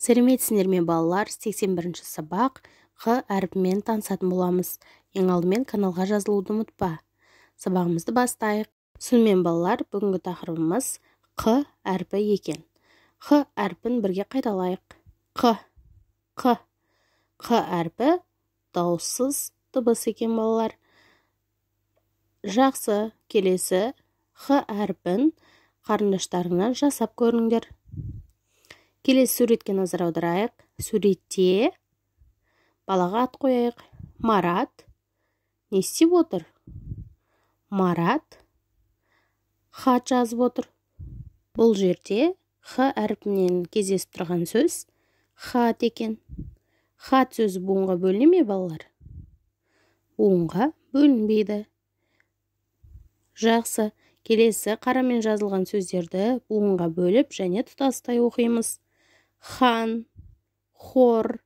Сәлеметсіздер ме балалар? 81-ші сабақ Х әрпімен танысатын боламыз. Ең алдымен каналға жазылуды ұмытпа. Сабағымызды бастайық. Сонымен балалар, бүгінгі тақырыбымыз Қ әрпі екен. Х әрпін бірге қайталайық. Қ әрпі дауыссыз дыбыс екен балалар. Жақсы, келесі Х әрпін қарындаштарыңнан жасап көріңдер. Келесі суретке назар аударайық. Суретте балаға ат қояйық. Марат. Не істеп отыр? Марат хат жазып отыр. Бұл жерде Х әрпінен кездесіп тұрған сөз хат екен. Хат сөзі буынға бөліне ме балалар? Буынға бөлінбейді. Жақсы. Келесі қарамен жазылған сөздерді буынға бөліп және тұтастай оқимыз. Хан, хор,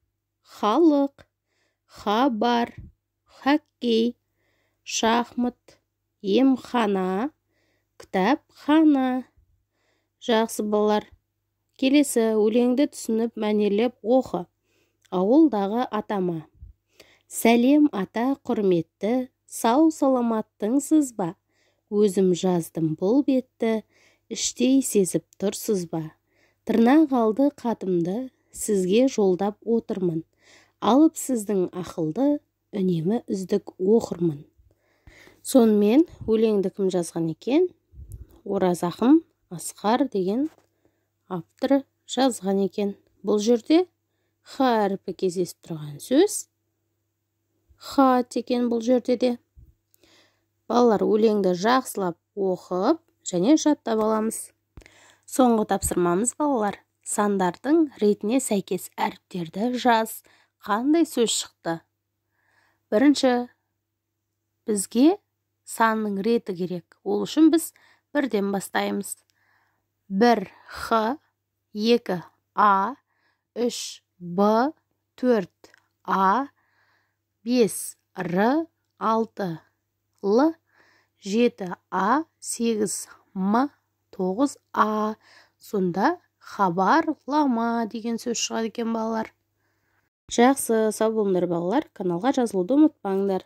халық, хабар, хоккей, шахмат, емхана, кітапхана. Жақсы балалар. Келесі өлеңді түсініп мәнерлеп оқы. Ауылдағы атама. Сәлем ата құрметті, сау саламаттыңсыз ба? Өзім жаздым бұл бетті, іштей сезіп тұрсыз ба? Тырнақ алды қатымды, сізге жолдап отырмын. Алып сіздің ақылды, үнемі үздік оқырмын. Сонымен өлеңді кім жазған екен? Оразақым Асқар деген автор жазған екен. Бұл жерде Х әрпі кездесіп тұрған сөз хат екен бұл жерде де. Балалар, өлеңді жақсылап оқып және жаттап аламыз. Соңғы тапсырмамыз балалар. Сандардың ретіне сәйкес әріптерді жаз. Қандай сөз шықты? Бірінші, бізге санның реті керек. Ол үшін біз бірден бастаймыз. 1 Х, 2 А, 3 Б, 4 А, 5 Р, 6 Л, 7 А, 8 М, 9 А. Сонда хабарлама деген сөз шығады екен балалар. Жақсы, сау болыңдар балалар. Каналға жазылуды ұмытпаңдар.